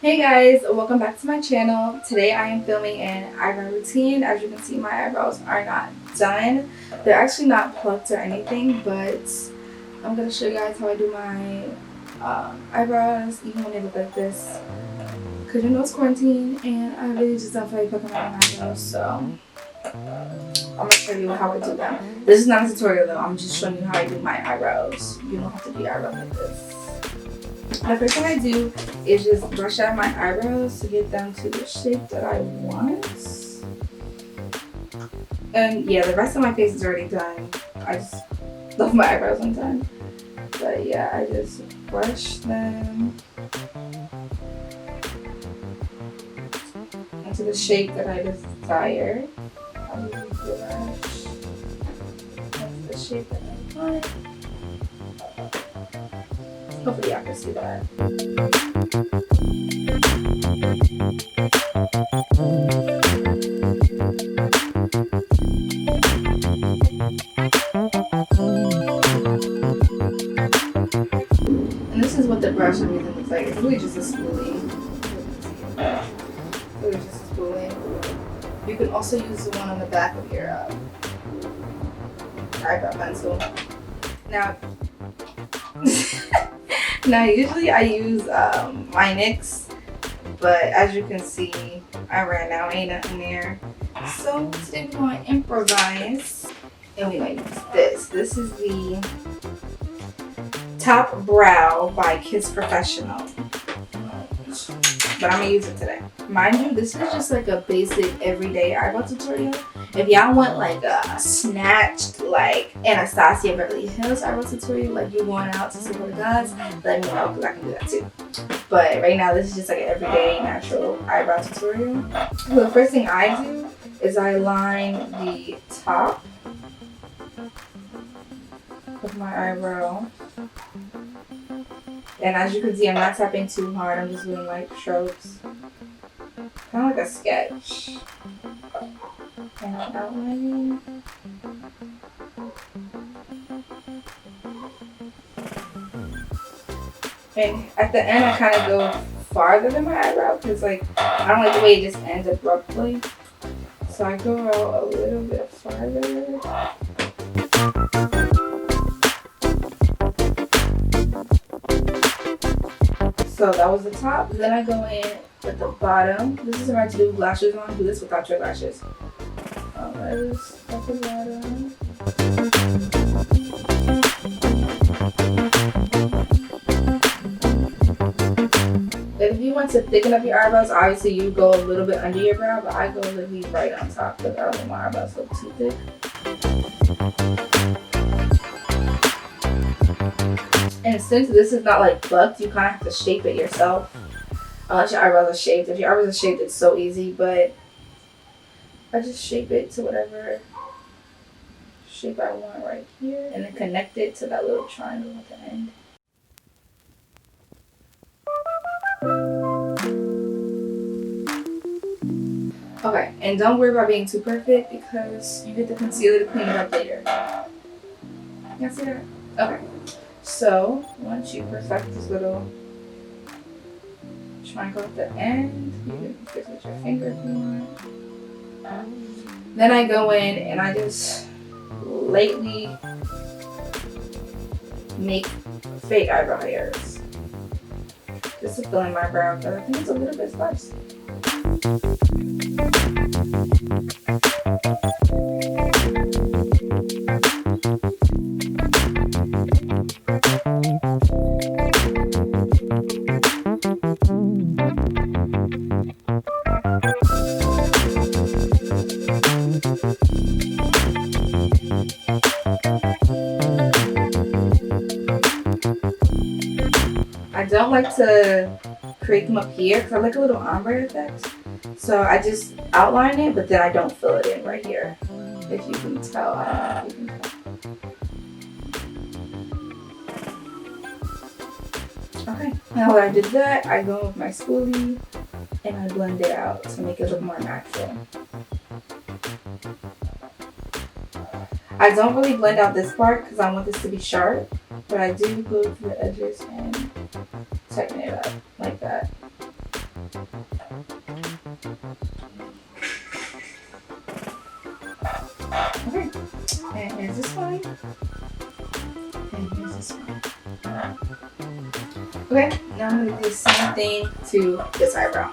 Hey guys, welcome back to my channel. Today I am filming an eyebrow routine. As you can see, my eyebrows are not done. They're actually not plucked or anything, but I'm going to show you guys how I do my eyebrows even when they look like this. Because you know it's quarantine and I really just don't feel like plucking my own eyebrows, so I'm going to show you how I do them. This is not a tutorial though, I'm just showing you how I do my eyebrows. You don't have to do eyebrows like this. The first thing I do is just brush out my eyebrows to get them to the shape that I want. And yeah, the rest of my face is already done. I just left my eyebrows undone. But yeah, I just brush them into the shape that I desire. I just brush into the shape that I want. Hopefully y'all can see that. And this is what the brush I'm using looks like. It's really just a spoolie. Really just a spoolie. You can also use the one on the back of your eyebrow pencil. Now usually I use my NYX, but as you can see, I ran out, ain't nothing there. So today we're going to improvise, and we're going to use this. This is the Top Brow by Kiss Professional, but I'm going to use it today. Mind you, this is just like a basic everyday eyebrow tutorial. If y'all want like a snatched, like Anastasia Beverly Hills eyebrow tutorial, like you going out to see what it does, let me know because I can do that too. But right now, this is just like an everyday natural eyebrow tutorial. So the first thing I do is I line the top of my eyebrow. And as you can see, I'm not tapping too hard. I'm just doing like strokes. Kind of like a sketch. And I'm outlining. And at the end, I kind of go farther than my eyebrow because like I don't like the way it just ends abruptly. So I go out a little bit farther. So that was the top. Then I go in at the bottom. This is if I do lashes on. Do this without your lashes. Just at the bottom. If you want to thicken up your eyebrows, obviously you go a little bit under your brow, but I go literally right on top because I don't want my eyebrows to look too thick. And since this is not like plucked, you kind of have to shape it yourself. Unless your eyebrows are shaped. If your eyebrows are shaped, it's so easy, but I just shape it to whatever shape I want right here and then connect it to that little triangle at the end. Okay, and don't worry about being too perfect because you get the concealer to clean it up later. You see that? Okay. So, once you perfect this little triangle at the end, you can fix it with your finger if you want. Then I go in and I just lightly make fake eyebrow hairs. Just to fill in my brow because I think it's a little bit sparse. I don't like to create them up here because I like a little ombre effect. So I just outline it, but then I don't fill it in right here. If you can tell, I don't know if you can tell. Okay, now that I did that, I go with my spoolie and I blend it out to make it look more natural. I don't really blend out this part because I want this to be sharp, but I do go to the edges and tighten it up like that. Okay, and here's this one, and here's this one. Okay, now I'm going to do the same thing to this eyebrow.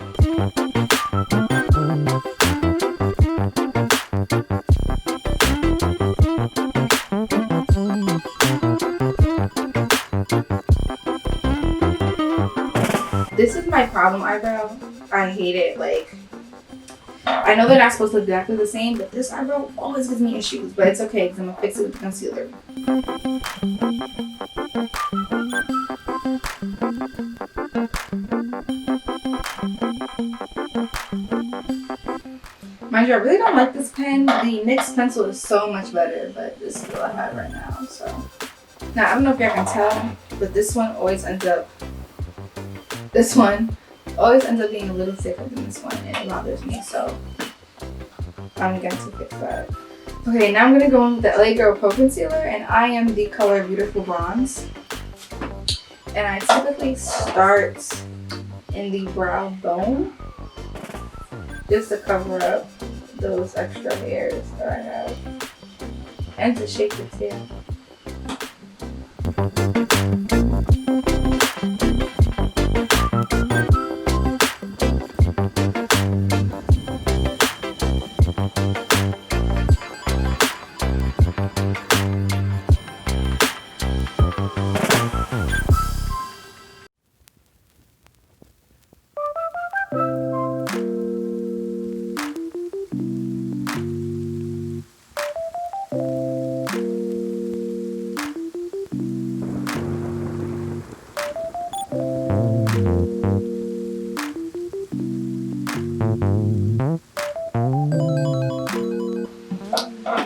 This is my problem eyebrow. I hate it. Like, I know they're not supposed to look exactly the same, but this eyebrow always gives me issues. But it's okay because I'm going to fix it with concealer. Mind you, I really don't like this pen. The NYX pencil is so much better, but this is what I have right now. So now I don't know if you can tell, but this one always ends up being a little thicker than this one, and it bothers me. So I'm going to fix that. Okay, now I'm gonna go in with the LA Girl Pro Concealer, and I am the color Beautiful Bronze. And I typically start in the brow bone just to cover up those extra hairs that I have and to shape the tail.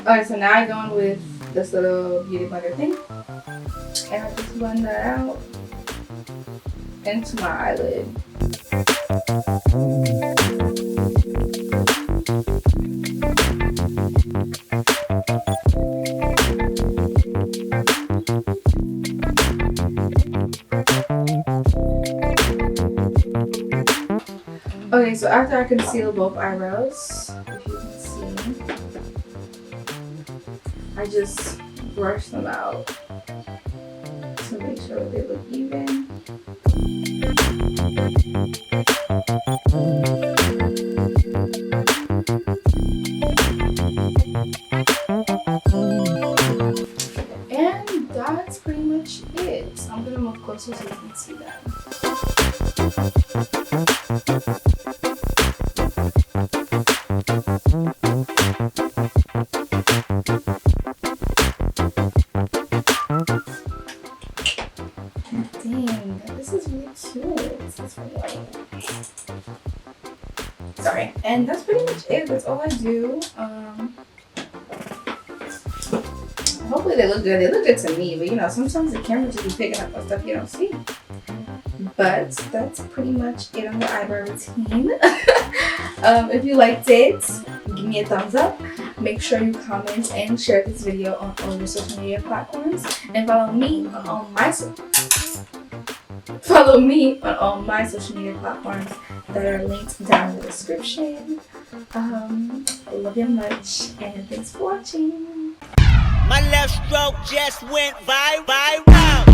Alright, so now I go in with this little beauty blender thing, and I just blend that out into my eyelid. Okay, so after I conceal both eyebrows, if you can see, I just brush them out to make sure they look even. And that's pretty much it. I'm gonna move closer so you can see that. Dang, this is really cute. This is really white. Sorry. And that's pretty much it. That's all I do. Hopefully they look good. They look good to me, but you know, sometimes the camera just be picking up on stuff you don't see. But that's pretty much it on the eyebrow routine. If you liked it, give me a thumbs up. Make sure you comment and share this video on all your social media platforms, and follow me on all my social media platforms that are linked down in the description. Love you much, and thanks for watching. My left stroke just went viral.